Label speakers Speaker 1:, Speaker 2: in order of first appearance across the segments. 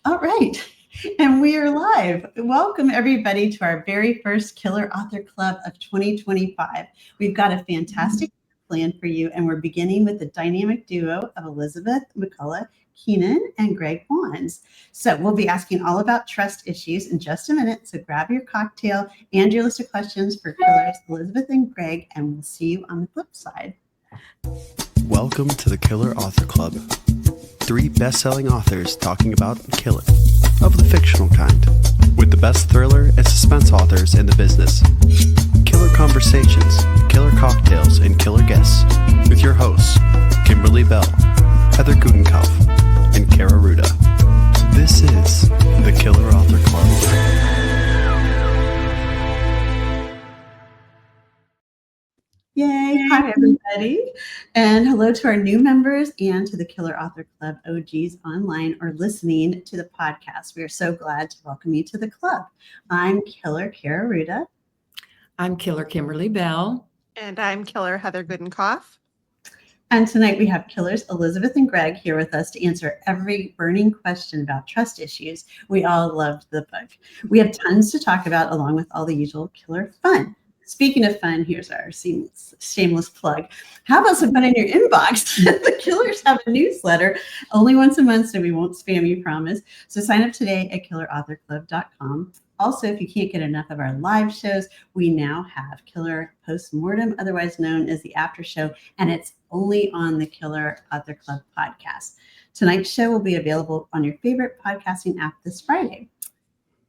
Speaker 1: All right. And we are live. Welcome, everybody, to our very first Killer Author Club of 2025. We've got a fantastic plan for you, and we're beginning with the dynamic duo of Elizabeth McCullough Keenan and Greg Wands. So we'll be asking all about trust issues in just a minute. So grab your cocktail and your list of questions for Killers Elizabeth and Greg, and we'll see you on the flip side.
Speaker 2: Welcome to the Killer Author Club. 3 best-selling authors talking about killing, of the fictional kind, with the best thriller and suspense authors in the business. Killer conversations, killer cocktails, and killer guests, with your hosts, Kimberly Bell, Heather Gutenkopf, and Kara Ruda. This is the Killer Author Club.
Speaker 1: Yay. Hi, everybody. And hello to our new members and to the Killer Author Club OGs online or listening to the podcast. We are so glad to welcome you to the club. I'm Killer Kara Ruda.
Speaker 3: I'm Killer Kimberly Bell.
Speaker 4: And I'm Killer Heather Gutenkopf.
Speaker 1: And tonight we have Killers Elizabeth and Greg here with us to answer every burning question about trust issues. We all loved the book. We have tons to talk about along with all the usual killer fun. Speaking of fun, here's our shameless plug. How about some fun in your inbox? The Killers have a newsletter only once a month, so we won't spam you, promise. So sign up today at killerauthorclub.com. Also, if you can't get enough of our live shows, we now have Killer Postmortem, otherwise known as the After Show, and it's only on the Killer Author Club podcast. Tonight's show will be available on your favorite podcasting app this Friday,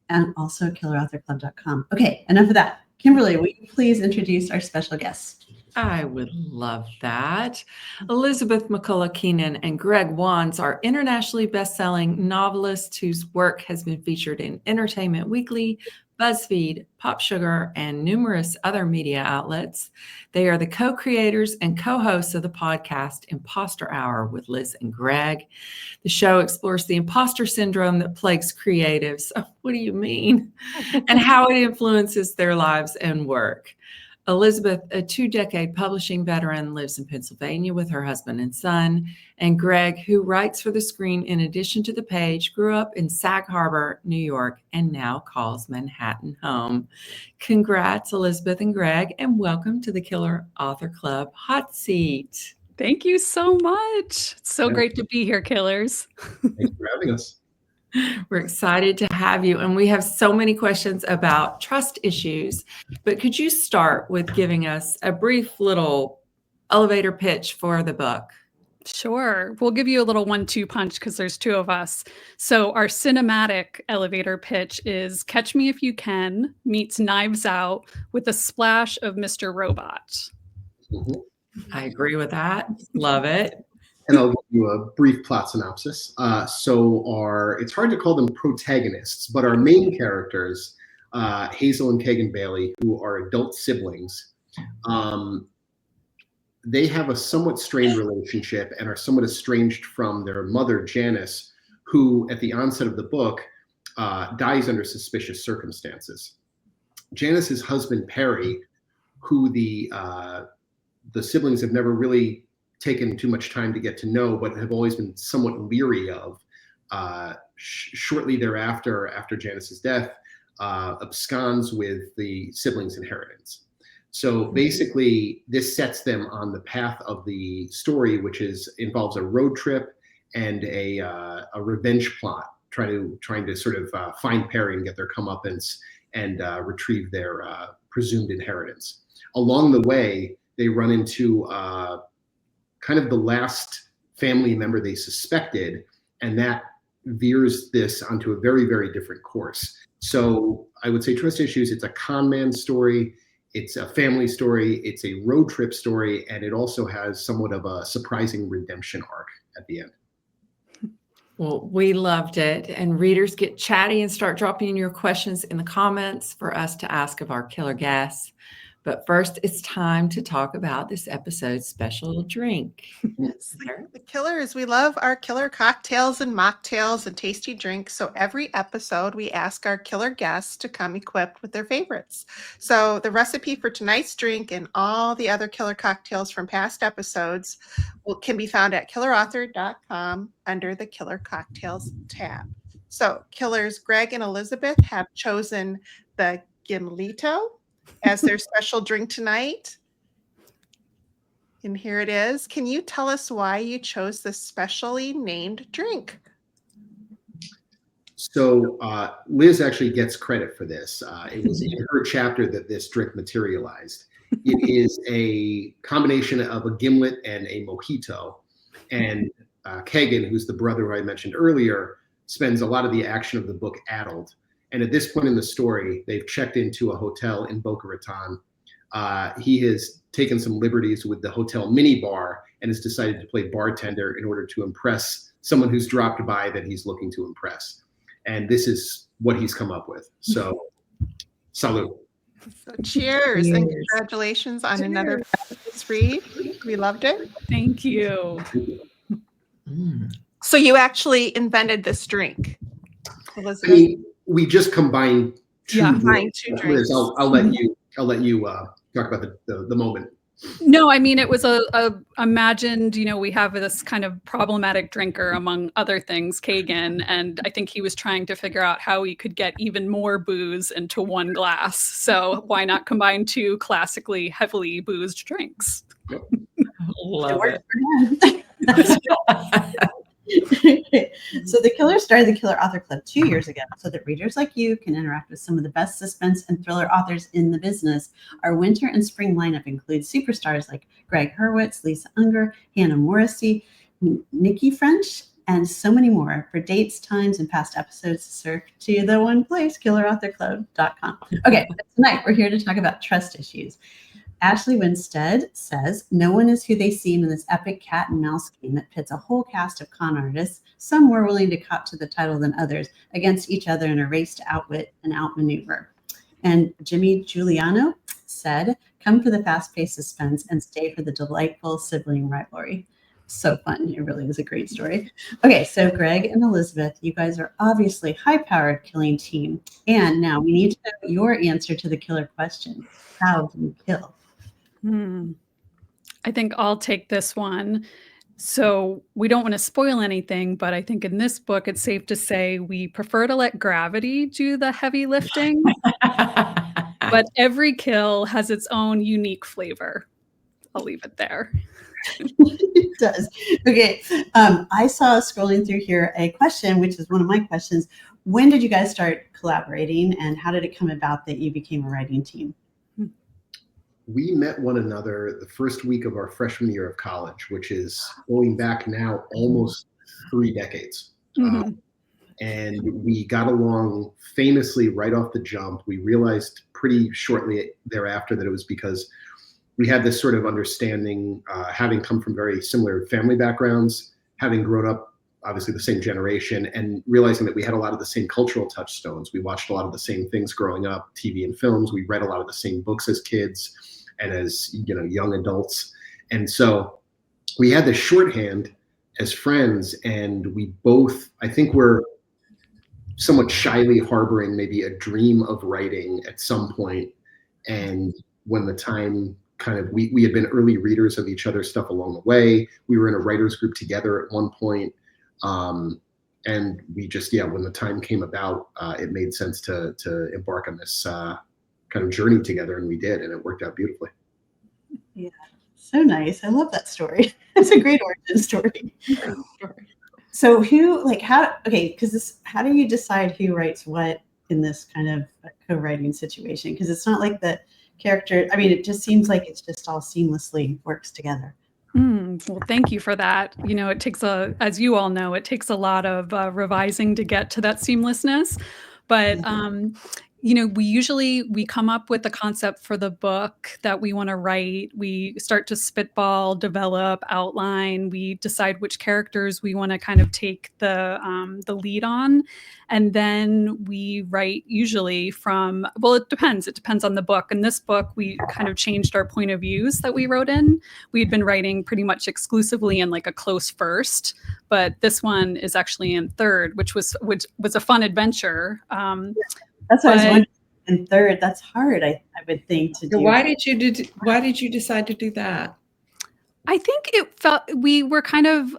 Speaker 1: and also killerauthorclub.com. Okay, enough of that. Kimberly, will you please introduce our special guest?
Speaker 3: I would love that. Elizabeth McCullough Keenan and Greg Wands are internationally best-selling novelists whose work has been featured in Entertainment Weekly, Buzzfeed, PopSugar, and numerous other media outlets. They are the co-creators and co-hosts of the podcast Imposter Hour with Liz and Greg. The show explores the imposter syndrome that plagues creatives. Oh, what do you mean? And how it influences their lives and work. Elizabeth, a 2-decade publishing veteran, lives in Pennsylvania with her husband and son. And Greg, who writes for the screen in addition to the page, grew up in Sag Harbor, New York, and now calls Manhattan home. Congrats, Elizabeth and Greg, and welcome to the Killer Author Club Hot Seat.
Speaker 5: Thank you so much. It's so great to be here, Killers.
Speaker 6: Thanks for having us.
Speaker 3: We're excited to have you, and we have so many questions about trust issues, but could you start with giving us a brief little elevator pitch for the book?
Speaker 5: Sure. We'll give you a little 1-2 punch because there's 2 of us. So our cinematic elevator pitch is Catch Me If You Can meets Knives Out with a splash of Mr. Robot.
Speaker 6: Mm-hmm.
Speaker 3: I agree with that. Love it.
Speaker 6: And I'll give you a brief plot synopsis. It's hard to call them protagonists, but our main characters, Hazel and Kagan Bailey, who are adult siblings, they have a somewhat strained relationship and are somewhat estranged from their mother, Janice, who at the onset of the book dies under suspicious circumstances. Janice's husband, Perry, who the siblings have never really taken too much time to get to know, but have always been somewhat leery of, shortly thereafter, after Janice's death, absconds with the siblings' inheritance. So basically, this sets them on the path of the story, which involves a road trip and a revenge plot, trying to sort of find Perry and get their comeuppance and retrieve their presumed inheritance. Along the way, they run into kind of the last family member they suspected, and that veers this onto a very, very different course. So I would say trust issues, it's a con man story, it's a family story, it's a road trip story, and it also has somewhat of a surprising redemption arc at the end.
Speaker 3: Well, we loved it, and readers get chatty and start dropping in your questions in the comments for us to ask of our killer guests. But first, it's time to talk about this episode's special drink.
Speaker 4: Yes, the Killers, we love our killer cocktails and mocktails and tasty drinks. So every episode, we ask our killer guests to come equipped with their favorites. So the recipe for tonight's drink and all the other killer cocktails from past episodes can be found at killerauthor.com under the Killer Cocktails tab. So killers Greg and Elizabeth have chosen the Gimlito as their special drink tonight. And here it is. Can you tell us why you chose this specially named drink?
Speaker 6: So Liz actually gets credit for this. It was in her chapter that this drink materialized. It is a combination of a gimlet and a mojito. And Kagan, who's the brother who I mentioned earlier, spends a lot of the action of the book addled. And at this point in the story, they've checked into a hotel in Boca Raton. He has taken some liberties with the hotel mini bar and has decided to play bartender in order to impress someone who's dropped by that he's looking to impress. And this is what he's come up with. So, salud.
Speaker 4: So cheers and congratulations on another fabulous read. We loved it.
Speaker 5: Thank you.
Speaker 4: So you actually invented this drink,
Speaker 6: I
Speaker 4: Elizabeth?
Speaker 6: mean, we just combined two.
Speaker 5: Yeah.
Speaker 4: Combined two
Speaker 6: Liz,
Speaker 4: drinks.
Speaker 6: I'll let you talk about the moment.
Speaker 5: No, I mean, it was a imagined, we have this kind of problematic drinker among other things, Kagan, and I think he was trying to figure out how he could get even more booze into one glass. So why not combine two classically heavily boozed drinks?
Speaker 3: Love it.
Speaker 1: So the Killer started the Killer Author Club 2 years ago so that readers like you can interact with some of the best suspense and thriller authors in the business. Our winter and spring lineup includes superstars like Greg Hurwitz, Lisa Unger, Hannah Morrissey, Nikki French, and so many more. For dates, times, and past episodes, surf to the one place, killerauthorclub.com. Okay, tonight we're here to talk about trust issues. Ashley Winstead says, no one is who they seem in this epic cat and mouse game that pits a whole cast of con artists, some more willing to cop to the title than others, against each other in a race to outwit and outmaneuver. And Jimmy Giuliano said, come for the fast-paced suspense and stay for the delightful sibling rivalry. So fun. It really is a great story. Okay, so Greg and Elizabeth, you guys are obviously high-powered killing team. And now we need to know your answer to the killer question. How do you kill?
Speaker 5: I think I'll take this one. So we don't want to spoil anything, but I think in this book, it's safe to say we prefer to let gravity do the heavy lifting, but every kill has its own unique flavor. I'll leave it there.
Speaker 1: It does. Okay. I saw scrolling through here a question, which is one of my questions. When did you guys start collaborating and how did it come about that you became a writing team?
Speaker 6: We met one another the first week of our freshman year of college, which is going back now almost 3 decades. And we got along famously right off the jump. We realized pretty shortly thereafter that it was because we had this sort of understanding, having come from very similar family backgrounds, having grown up obviously the same generation, and realizing that we had a lot of the same cultural touchstones. We watched a lot of the same things growing up, TV and films. We read a lot of the same books as kids and as young adults. And so we had this shorthand as friends, and we both, I think we're somewhat shyly harboring maybe a dream of writing at some point. And when the time we had been early readers of each other's stuff along the way. We were in a writers group together at one point. And we just, when the time came about, it made sense to embark on this kind of journey together, and we did, and it worked out beautifully.
Speaker 1: Yeah, so nice. I love that story. It's a great origin story. So how do you decide who writes what in this kind of co-writing situation? Because it's not like the character, it just seems like it's just all seamlessly works together.
Speaker 5: Well, thank you for that. It takes as you all know, it takes a lot of revising to get to that seamlessness. But, we come up with the concept for the book that we want to write. We start to spitball, develop, outline. We decide which characters we want to kind of take the lead on. And then we write usually it depends. It depends on the book. In this book, we kind of changed our point of views that we wrote in. We'd been writing pretty much exclusively in like a close first, but this one is actually in third, which was a fun adventure.
Speaker 1: That's what I was wondering. In third, that's hard, I would think, to do.
Speaker 3: Why did you decide to do that?
Speaker 5: I think it felt we were kind of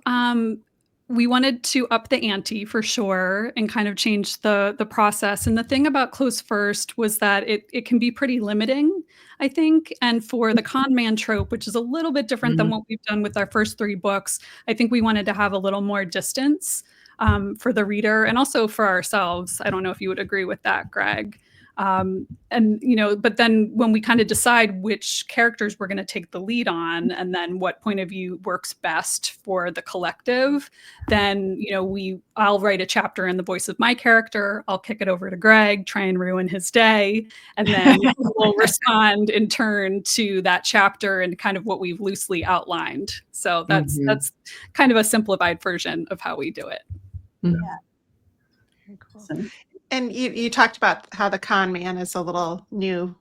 Speaker 5: we wanted to up the ante for sure and kind of change the process. And the thing about close first was that it can be pretty limiting, I think. And for the con man trope, which is a little bit different than what we've done with our first 3 books, I think we wanted to have a little more distance for the reader and also for ourselves. I don't know if you would agree with that, Greg. And, you know, but then when we kind of decide which characters we're going to take the lead on and then what point of view works best for the collective, then, you know, I'll write a chapter in the voice of my character. I'll kick it over to Greg, try and ruin his day. And then we'll respond in turn to that chapter and kind of what we've loosely outlined. So that's kind of a simplified version of how we do it.
Speaker 1: Yeah.
Speaker 4: Very cool.
Speaker 1: So,
Speaker 4: And you talked about how the con man is a little new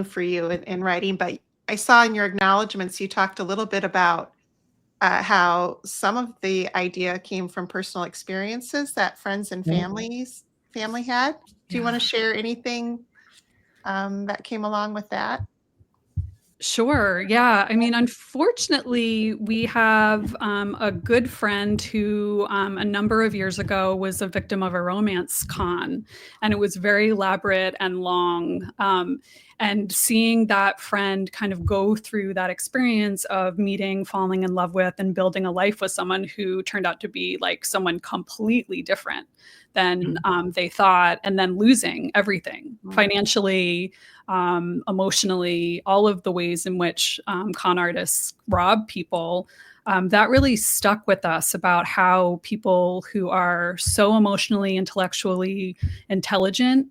Speaker 4: for you in writing, but I saw in your acknowledgments you talked a little bit about how some of the idea came from personal experiences that friends and family had. Do you want to share anything that came along with that?
Speaker 5: Sure. Yeah. I mean, unfortunately, we have a good friend who a number of years ago was a victim of a romance con, and it was very elaborate and long. And seeing that friend kind of go through that experience of meeting, falling in love with, and building a life with someone who turned out to be like someone completely different than they thought, and then losing everything financially, emotionally, all of the ways in which con artists rob people. That really stuck with us about how people who are so emotionally, intellectually intelligent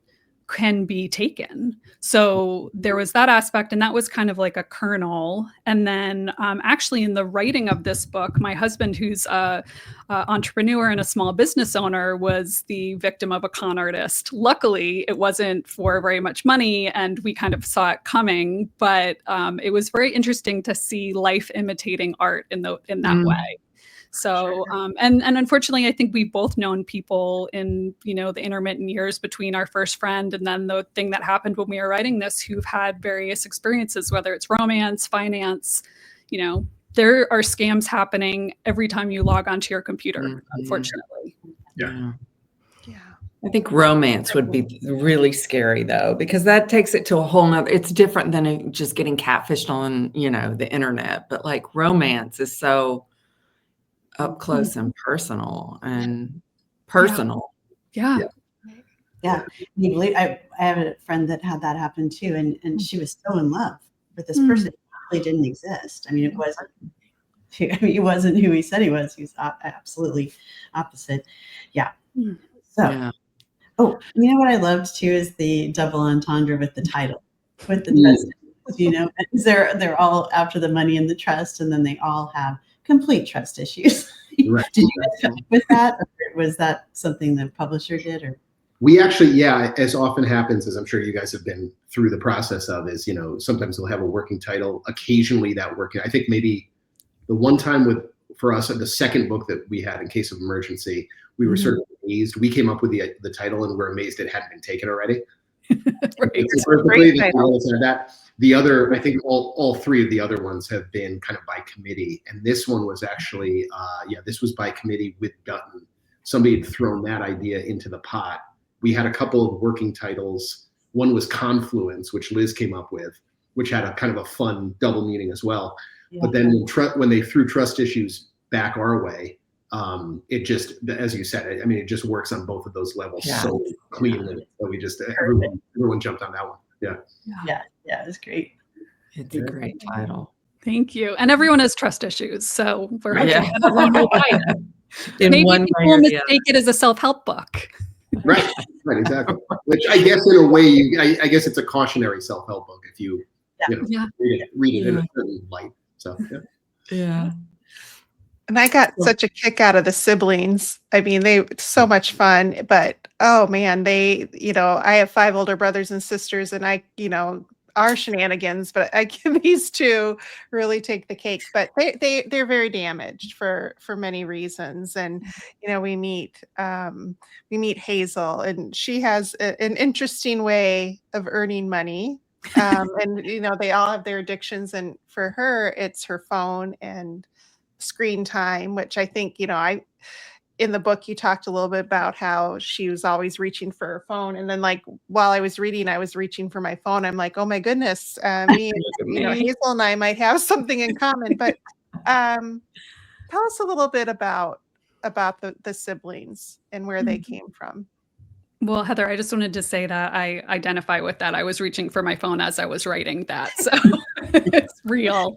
Speaker 5: can be taken. So there was that aspect, and that was kind of like a kernel. And then actually in the writing of this book, my husband, who's a entrepreneur and a small business owner, was the victim of a con artist. Luckily, it wasn't for very much money, and we kind of saw it coming, but it was very interesting to see life imitating art in that way. So, and unfortunately, I think we've both known people in, you know, the intermittent years between our first friend and then the thing that happened when we were writing this, who've had various experiences, whether it's romance, finance, you know, there are scams happening every time you log onto your computer, unfortunately.
Speaker 6: Yeah.
Speaker 3: I think romance would be really scary though, because that takes it to a whole nother, it's different than just getting catfished on, you know, the internet, but like romance is so up close and personal and personal.
Speaker 5: Yeah.
Speaker 1: yeah. You believe, I have a friend that had that happen too, and she was so in love with this person who really didn't exist. I mean, he wasn't who he said he was. He was absolutely opposite. Yeah. So, oh, you know what I loved too is the double entendre with the title, with the trust. You know, they're all after the money and the trust, and then they all have complete trust issues.
Speaker 6: Right.
Speaker 1: Did you guys come up with that, or was that something the publisher did? Or
Speaker 6: we actually, as often happens, as I'm sure you guys have been through the process of, is, you know, sometimes we'll have a working title. Occasionally that working, I think maybe the one time for us, the second book that we had, In Case of Emergency, we were sort of amazed. We came up with the title and we're amazed it hadn't been taken already. The other, I think all 3 of the other ones have been kind of by committee. And this one was actually, this was by committee with Dutton. Somebody had thrown that idea into the pot. We had a couple of working titles. One was Confluence, which Liz came up with, which had a kind of a fun double meaning as well. Yeah. But then when they threw trust issues back our way, it just, as you said, I mean, it just works on both of those levels so cleanly that we just, everyone jumped on that one. Yeah, it was great.
Speaker 3: It's a great title.
Speaker 5: Thank you. And everyone has trust issues, so we're hoping
Speaker 3: that
Speaker 5: everyone will buy it. Maybe people will mistake it as a self-help book.
Speaker 6: Right, exactly. Which I guess in a way, I guess it's a cautionary self-help book if you, read it in a certain light. So
Speaker 3: yeah.
Speaker 4: And I got such a kick out of the siblings. I mean, it's so much fun, but oh man, I have 5 older brothers and sisters, and our shenanigans, but these 2 really take the cake. But they're very damaged for many reasons. And we meet Hazel, and she has an interesting way of earning money. And they all have their addictions, and for her, it's her phone and screen time, which I think in the book, you talked a little bit about how she was always reaching for her phone. And then like, while I was reading, I was reaching for my phone. I'm like, oh my goodness, me and, Hazel and I might have something in common. But tell us a little bit about the siblings and where they came from.
Speaker 5: Well, Heather, I just wanted to say that I identify with that. I was reaching for my phone as I was writing that, so it's real.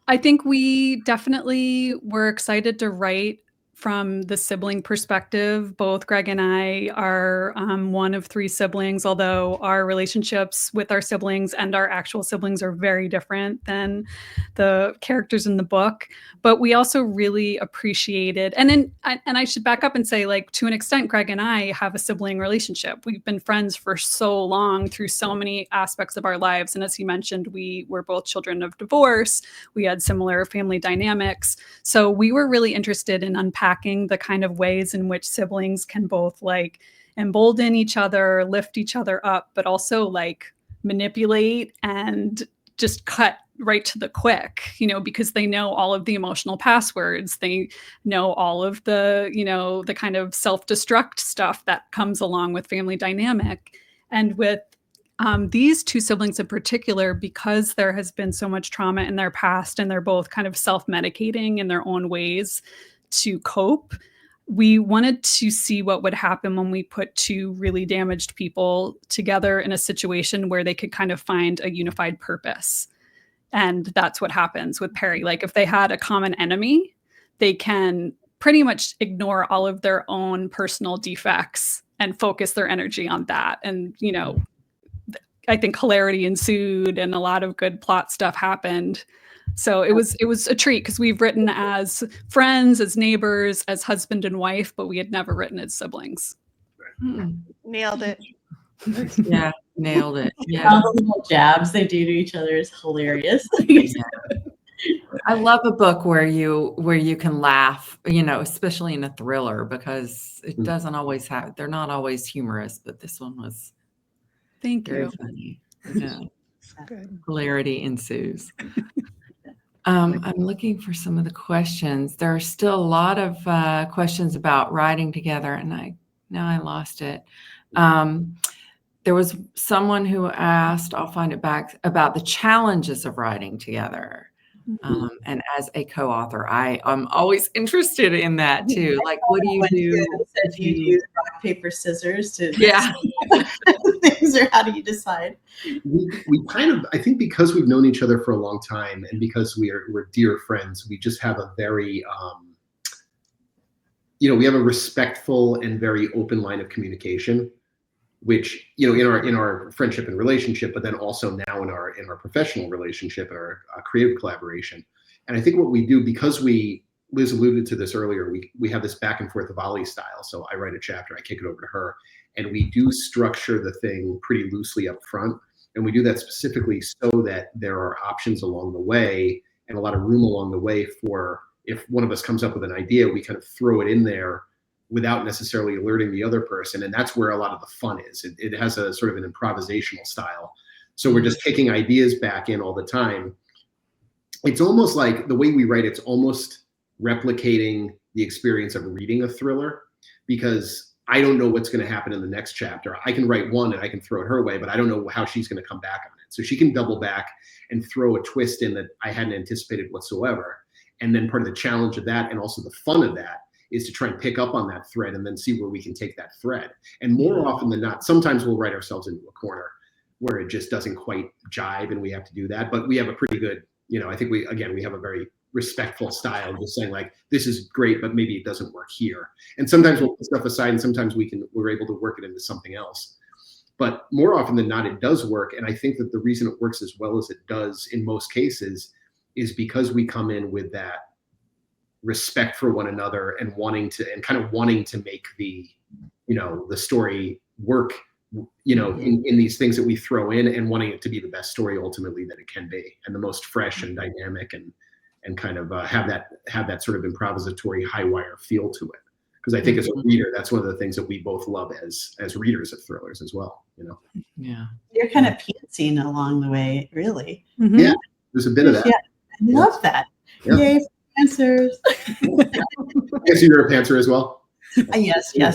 Speaker 5: I think we definitely were excited to write from the sibling perspective. Both Greg and I are one of 3 siblings, although our relationships with our siblings and our actual siblings are very different than the characters in the book. But we also really appreciated, and I should back up and say, like, to an extent, Greg and I have a sibling relationship. We've been friends for so long through so many aspects of our lives. And as he mentioned, we were both children of divorce. We had similar family dynamics. So we were really interested in unpacking the kind of ways in which siblings can both like embolden each other, lift each other up, but also like manipulate and just cut right to the quick, because they know all of the emotional passwords. They know all of the, the kind of self-destruct stuff that comes along with family dynamic. And with these 2 siblings in particular, because there has been so much trauma in their past and they're both kind of self-medicating in their own ways to cope, we wanted to see what would happen when we put 2 really damaged people together in a situation where they could kind of find a unified purpose. And that's what happens with Perry. Like, if they had a common enemy, they can pretty much ignore all of their own personal defects and focus their energy on that. And, I think hilarity ensued and a lot of good plot stuff happened. So it was a treat, because we've written as friends, as neighbors, as husband and wife, but we had never written as siblings.
Speaker 4: Nailed it.
Speaker 3: Yeah, nailed it. Yeah.
Speaker 1: All the little jabs they do to each other is hilarious.
Speaker 3: I love a book where you can laugh, especially in a thriller, because it doesn't always have, they're not always humorous, but this one was very funny. Yeah.
Speaker 4: Good.
Speaker 3: Hilarity ensues. I'm looking for some of the questions. There are still a lot of questions about writing together, and now I lost it. There was someone who asked, I'll find it back, about the challenges of writing together. And as a co-author, I'm always interested in that too. Like, what do you do?
Speaker 1: Do you use rock, paper, scissors to things, or how do you decide?
Speaker 6: We kind of, I think, because we've known each other for a long time and because we're dear friends, we just have a very, we have a respectful and very open line of communication, which, in our friendship and relationship, but then also now in our professional relationship, our creative collaboration. And I think what we do, because Liz alluded to this earlier, we have this back and forth volley style. So I write a chapter, I kick it over to her, and we do structure the thing pretty loosely up front. And we do that specifically so that there are options along the way and a lot of room along the way for, if one of us comes up with an idea, we kind of throw it in there without necessarily alerting the other person. And that's where a lot of the fun is. It has a sort of an improvisational style. So we're just kicking ideas back in all the time. It's almost like the way we write, it's almost replicating the experience of reading a thriller, because I don't know what's going to happen in the next chapter. I can write one and I can throw it her way, but I don't know how she's going to come back on it. So she can double back and throw a twist in that I hadn't anticipated whatsoever. And then part of the challenge of that, and also the fun of that, is to try and pick up on that thread and then see where we can take that thread. And more often than not, sometimes we'll write ourselves into a corner where it just doesn't quite jive and we have to do that. But we have a pretty good, I think we have a very respectful style, just saying like, this is great, but maybe it doesn't work here. And sometimes we'll put stuff aside and sometimes we're able to work it into something else. But more often than not, it does work. And I think that the reason it works as well as it does in most cases is because we come in with that respect for one another and wanting to make the story work, in these things that we throw in, and wanting it to be the best story ultimately that it can be, and the most fresh and dynamic, and kind of have that sort of improvisatory high wire feel to it. Because I think as a reader, that's one of the things that we both love as readers of thrillers as well.
Speaker 3: Yeah,
Speaker 1: you're kind of pantsing along the way, really.
Speaker 6: Yeah, there's a bit of that.
Speaker 1: Yeah, I love that.
Speaker 6: Yeah.
Speaker 1: Yay. Answers.
Speaker 6: I see you're a pantser as well.
Speaker 1: Yes. Yeah.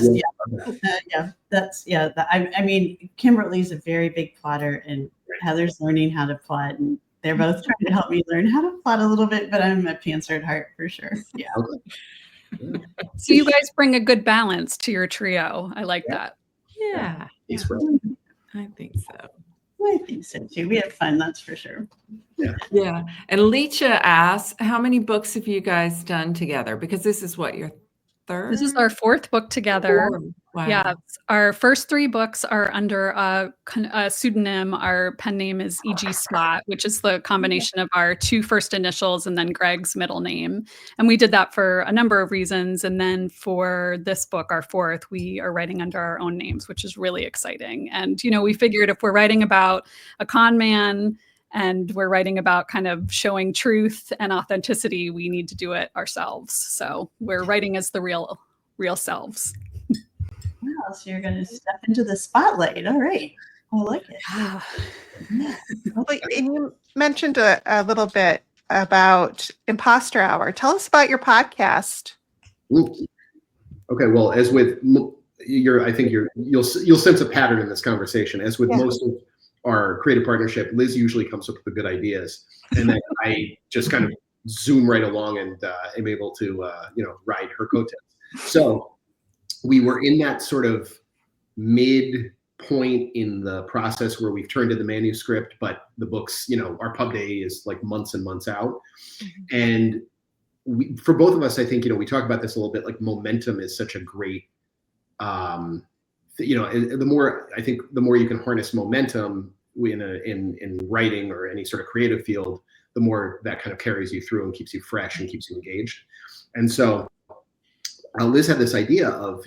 Speaker 1: I mean, Kimberly's a very big plotter, and Heather's learning how to plot, and they're both trying to help me learn how to plot a little bit. But I'm a pantser at heart for sure. Yeah.
Speaker 6: Okay.
Speaker 5: So you guys bring a good balance to your trio. I like that.
Speaker 3: Yeah,
Speaker 6: Thanks, bro.
Speaker 3: I think so.
Speaker 1: I think so too. We have fun, that's for sure.
Speaker 3: Yeah. And Lecha asks, how many books have you guys done together? Because this is what, your third?
Speaker 5: This is our fourth book together.
Speaker 3: Fourth. Wow.
Speaker 5: Yeah, our first three books are under a pseudonym. Our pen name is E.G. Scott, which is the combination of our two first initials and then Greg's middle name. And we did that for a number of reasons. And then for this book, our fourth, we are writing under our own names, which is really exciting. And, you know, we figured if we're writing about a con man and we're writing about kind of showing truth and authenticity, we need to do it ourselves. So we're writing as the real selves.
Speaker 1: Wow, so you're going to step into the spotlight. All right. I like it.
Speaker 4: Well, and you mentioned a little bit about Imposter Hour. Tell us about your podcast.
Speaker 6: Ooh. Okay, well, as with I think you'll sense a pattern in this conversation. As with most of our creative partnership, Liz usually comes up with the good ideas, and then I just kind of zoom right along and am able to ride her coattails. So we were in that sort of mid point in the process where we've turned in the manuscript, but the books, our pub day is like months and months out. Mm-hmm. And for both of us, I think, we talk about this a little bit, like momentum is such a great, the more you can harness momentum in writing or any sort of creative field, the more that kind of carries you through and keeps you fresh and keeps you engaged. And so Liz had this idea of,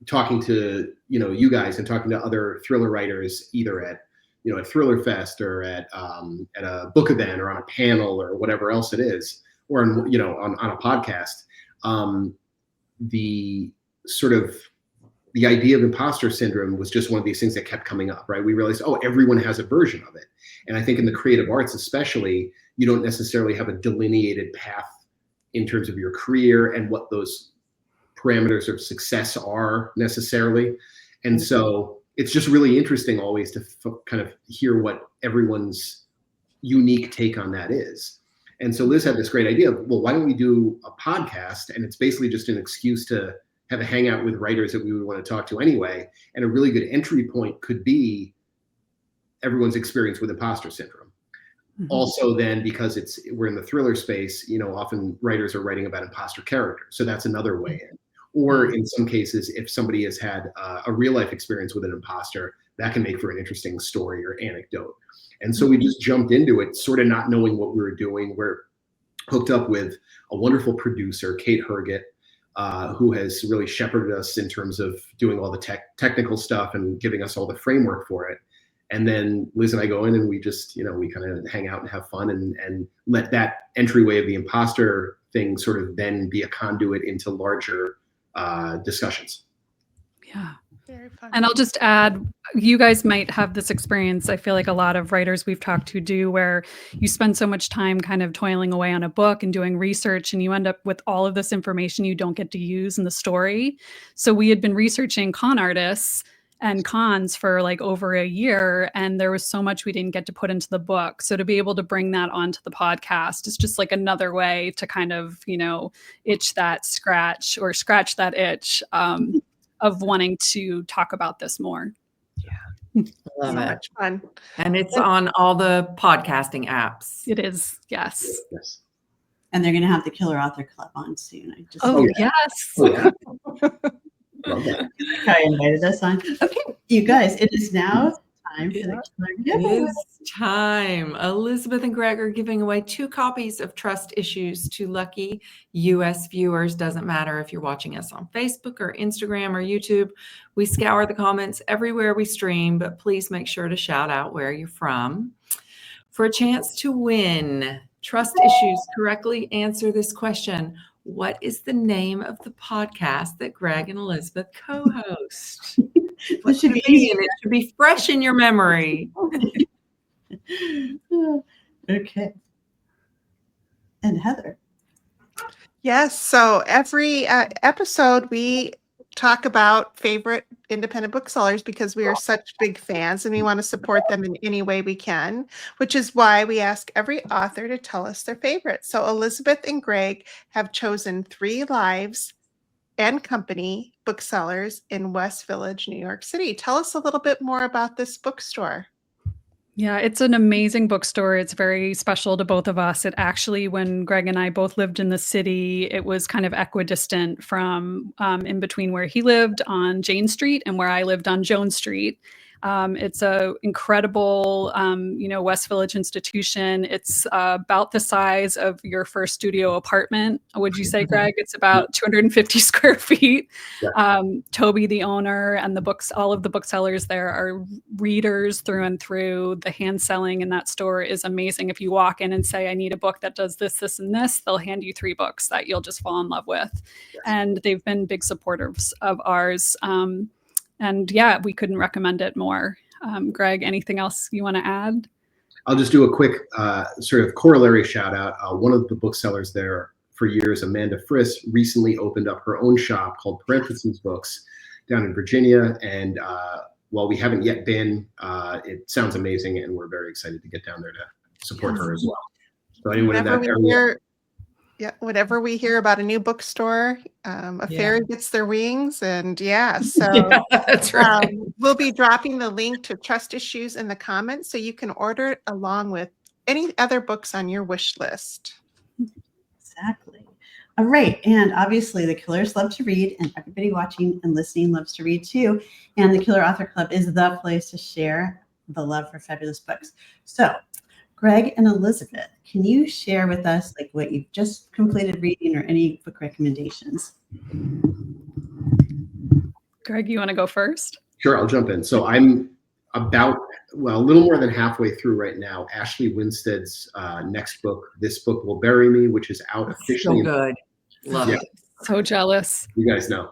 Speaker 6: talking to, you guys and talking to other thriller writers, either at Thriller Fest or at a book event or on a panel or whatever else it is, or on a podcast. The idea of imposter syndrome was just one of these things that kept coming up, right? We realized, everyone has a version of it. And I think in the creative arts, especially, you don't necessarily have a delineated path in terms of your career and what those parameters of success are necessarily. And so it's just really interesting always to kind of hear what everyone's unique take on that is. And so Liz had this great idea of, well, why don't we do a podcast? And it's basically just an excuse to have a hangout with writers that we would want to talk to anyway. And a really good entry point could be everyone's experience with imposter syndrome. Mm-hmm. Also then, because we're in the thriller space, often writers are writing about imposter characters. So that's another way in. Or in some cases, if somebody has had a real life experience with an imposter, that can make for an interesting story or anecdote. And so we just jumped into it, sort of not knowing what we were doing. We're hooked up with a wonderful producer, Kate Herget, who has really shepherded us in terms of doing all the technical stuff and giving us all the framework for it. And then Liz and I go in and we just, we kind of hang out and have fun and let that entryway of the imposter thing sort of then be a conduit into larger discussions.
Speaker 5: Yeah.
Speaker 4: Very fun.
Speaker 5: And I'll just add, you guys might have this experience. I feel like a lot of writers we've talked to do, where you spend so much time kind of toiling away on a book and doing research, and you end up with all of this information you don't get to use in the story. So we had been researching con artists and cons for like over a year, and there was so much we didn't get to put into the book. So to be able to bring that onto the podcast is just like another way to kind of, itch that scratch that itch of wanting to talk about this more.
Speaker 3: Yeah. Love
Speaker 4: So
Speaker 3: it.
Speaker 4: much fun.
Speaker 3: And it's on all the podcasting apps.
Speaker 5: It is. Yes.
Speaker 1: And they're going to have the Killer Author Club on soon.
Speaker 5: Yes.
Speaker 6: Love that.
Speaker 1: I invited us on. Okay, you guys, it is now time for the Killer giveaway.
Speaker 3: It is time. Elizabeth and Greg are giving away 2 copies of Trust Issues to lucky U.S. viewers. Doesn't matter if you're watching us on Facebook or Instagram or YouTube. We scour the comments everywhere we stream, but please make sure to shout out where you're from. For a chance to win Trust Issues, correctly answer this question. What is the name of the podcast that Greg and Elizabeth co-host? What should it be? And it should be fresh in your memory.
Speaker 1: Okay. And Heather.
Speaker 4: Yes. So every episode, we talk about favorite independent booksellers because we are such big fans and we want to support them in any way we can, which is why we ask every author to tell us their favorite. So Elizabeth and Greg have chosen 3 Lives and Company booksellers in West Village, New York City. Tell us a little bit more about this bookstore.
Speaker 5: Yeah, it's an amazing bookstore. It's very special to both of us. It actually, when Greg and I both lived in the city, it was kind of equidistant from in between where he lived on Jane Street and where I lived on Jones Street. It's a incredible, West Village institution. It's about the size of your first studio apartment. Would you say, Greg? It's about 250 square feet. Toby, the owner, and all of the booksellers there are readers through and through. The hand selling in that store is amazing. If you walk in and say, I need a book that does this, this, and this, they'll hand you 3 books that you'll just fall in love with. And they've been big supporters of ours. And yeah, we couldn't recommend it more. Greg, anything else you want to add?
Speaker 6: I'll just do a quick sort of corollary shout out. One of the booksellers there for years, Amanda Friss, recently opened up her own shop called Parentheses Books down in Virginia. And while we haven't yet been, it sounds amazing, and we're very excited to get down there to support her as well. So anyone in that area.
Speaker 4: Whenever we hear about a new bookstore, a fairy gets their wings, and so
Speaker 3: that's right.
Speaker 4: We'll be dropping the link to Trust Issues in the comments so you can order it along with any other books on your wish list.
Speaker 1: Exactly. All right. And obviously the killers love to read, and everybody watching and listening loves to read too. And the Killer Author Club is the place to share the love for fabulous books. So Greg and Elizabeth, can you share with us like what you've just completed reading or any book recommendations?
Speaker 5: Greg, you want to go first?
Speaker 6: Sure, I'll jump in. So I'm a little more than halfway through right now. Ashley Winstead's next book, This Book Will Bury Me, which is out officially.
Speaker 3: So good. Love it.
Speaker 5: So jealous.
Speaker 6: You guys know.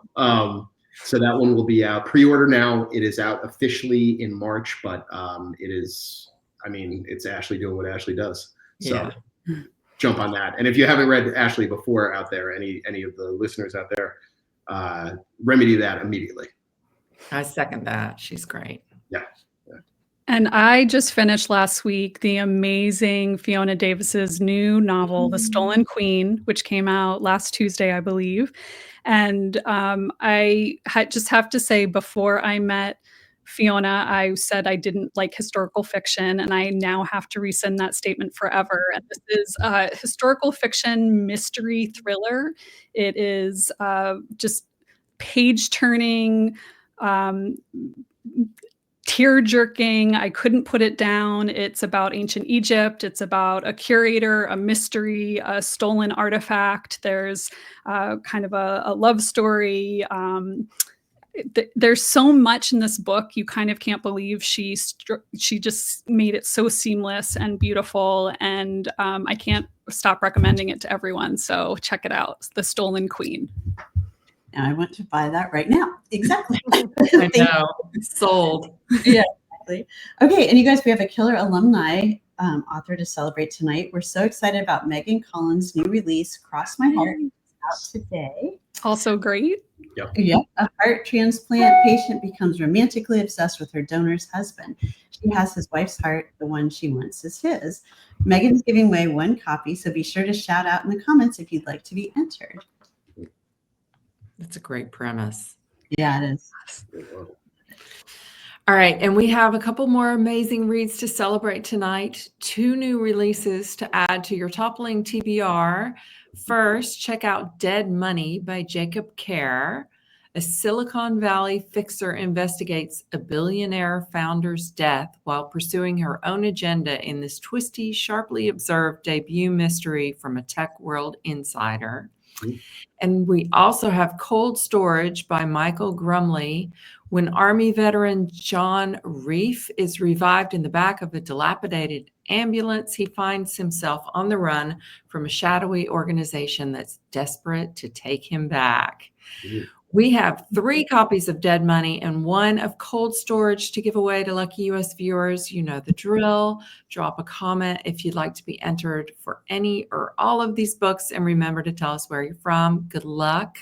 Speaker 6: So that one will be out. Pre-order now. It is out officially in March, but it is. I mean, it's Ashley doing what Ashley does. So jump on that. And if you haven't read Ashley before out there, any of the listeners out there, remedy that immediately.
Speaker 3: I second that. She's great.
Speaker 6: Yeah.
Speaker 5: And I just finished last week the amazing Fiona Davis's new novel, The Stolen Queen, which came out last Tuesday, I believe. And I just have to say, before I met Fiona, I said I didn't like historical fiction, and I now have to rescind that statement forever. And this is a historical fiction mystery thriller. It is just page-turning, tear-jerking. I couldn't put it down. It's about ancient Egypt. It's about a curator, a mystery, a stolen artifact. There's kind of a love story. There's so much in this book. You kind of can't believe she just made it so seamless and beautiful. And I can't stop recommending it to everyone. So check it out. The Stolen Queen.
Speaker 1: Now I want to buy that right now. Exactly.
Speaker 3: I know. Sold.
Speaker 1: Yeah, exactly. Okay. And you guys, we have a killer alumni author to celebrate tonight. We're so excited about Megan Collins' new release, Cross My Heart, out today.
Speaker 5: Also great.
Speaker 1: Yep. A heart transplant patient becomes romantically obsessed with her donor's husband. She has his wife's heart. The one she wants is his. Megan's giving away 1 copy, so be sure to shout out in the comments if you'd like to be entered.
Speaker 3: That's a great premise.
Speaker 1: Yeah, it is.
Speaker 3: All right. And we have a couple more amazing reads to celebrate tonight. 2 new releases to add to your toppling TBR. First, check out Dead Money by Jacob Kerr. A Silicon Valley fixer investigates a billionaire founder's death while pursuing her own agenda in this twisty, sharply observed debut mystery from a tech world insider. And we also have Cold Storage by Michael Grumley. When Army veteran John Reef is revived in the back of a dilapidated ambulance, he finds himself on the run from a shadowy organization that's desperate to take him back. We have 3 copies of Dead Money and 1 of Cold Storage to give away to lucky U.S. viewers. You know the drill. Drop a comment if you'd like to be entered for any or all of these books. And remember to tell us where you're from. Good luck.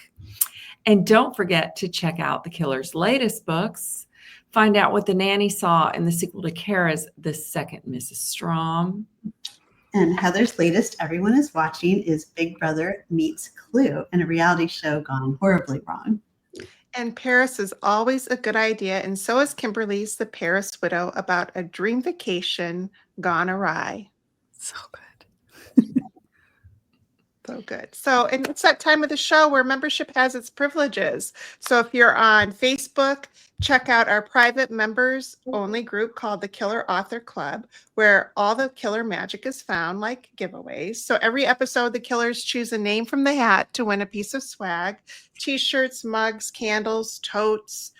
Speaker 3: And don't forget to check out the killer's latest books. Find out what the nanny saw in the sequel to Kara's The Second Mrs. Strom.
Speaker 1: And Heather's latest Everyone is Watching is Big Brother Meets Clue, and a reality show gone horribly wrong.
Speaker 4: And Paris is always a good idea, and so is Kimberly's The Paris Widow, about a dream vacation gone awry.
Speaker 5: So good.
Speaker 4: So good. So, and it's that time of the show where membership has its privileges. So if you're on Facebook, check out our private members only group called the Killer Author Club, where all the killer magic is found, like giveaways. So every episode, the killers choose a name from the hat to win a piece of swag: t-shirts, mugs, candles, totes,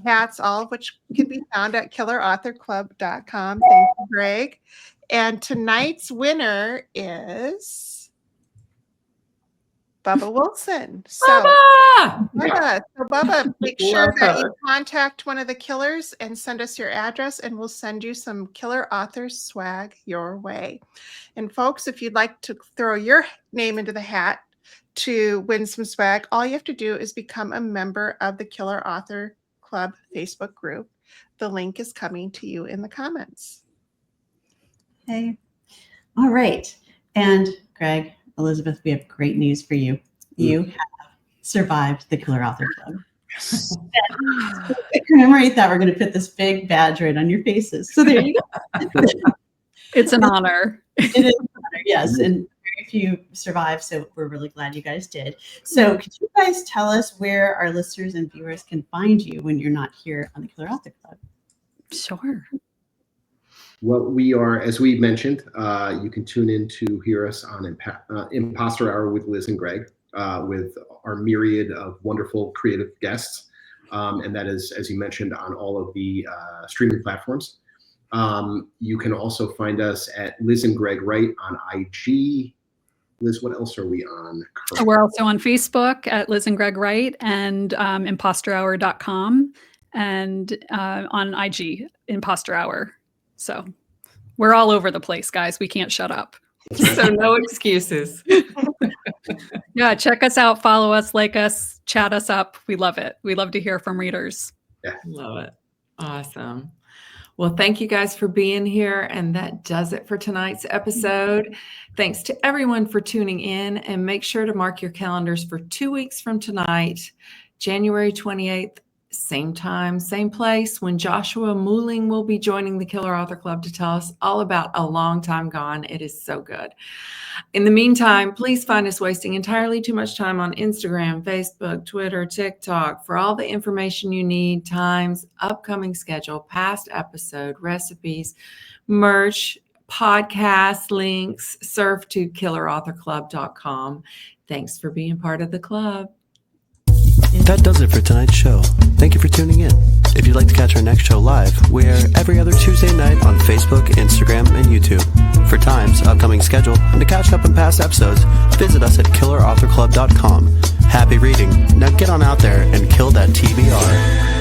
Speaker 4: hats, all of which can be found at killerauthorclub.com. Thank you, Greg. And tonight's winner is Bubba Wilson. So Bubba, make sure that you contact one of the killers and send us your address, and we'll send you some Killer Authors swag your way. And folks, if you'd like to throw your name into the hat to win some swag, all you have to do is become a member of the Killer Author Club Facebook group. The link is coming to you in the comments.
Speaker 1: Okay. All right. And Greg, Elizabeth, we have great news for you. You have survived the Killer Author Club.
Speaker 6: Yes.
Speaker 1: To commemorate that, we're going to put this big badge right on your faces. So there you go.
Speaker 5: It's an honor.
Speaker 1: It is an honor, yes. And very few survived, so we're really glad you guys did. So could you guys tell us where our listeners and viewers can find you when you're not here on the Killer Author Club?
Speaker 5: Sure.
Speaker 6: Well, we are, as we mentioned, you can tune in to hear us on Imposter Hour with Liz and Greg, with our myriad of wonderful creative guests. And that is, as you mentioned, on all of the streaming platforms. You can also find us at Liz and Greg Wright on IG. Liz, what else are we on currently?
Speaker 5: We're also on Facebook at Liz and Greg Wright, and imposterhour.com, and on IG, Imposter Hour. So we're all over the place, guys. We can't shut up.
Speaker 3: So no excuses.
Speaker 5: Yeah, check us out, follow us, like us, chat us up. We love it. We love to hear from readers.
Speaker 6: Yeah.
Speaker 3: Love it. Awesome. Well, thank you guys for being here. And that does it for tonight's episode. Thanks to everyone for tuning in, and make sure to mark your calendars for 2 weeks from tonight, January 28th. Same time, same place, when Joshua Mooling will be joining the Killer Author Club to tell us all about A Long Time Gone. It is so good. In the meantime, please find us wasting entirely too much time on Instagram, Facebook, Twitter, TikTok for all the information you need: times, upcoming schedule, past episode, recipes, merch, podcast links. Surf to killerauthorclub.com. Thanks for being part of the club.
Speaker 2: That does it for tonight's show. Thank you for tuning in. If you'd like to catch our next show live, we're every other Tuesday night on Facebook, Instagram, and YouTube. For times, upcoming schedule, and to catch up on past episodes, visit us at killerauthorclub.com. Happy reading. Now get on out there and kill that TBR.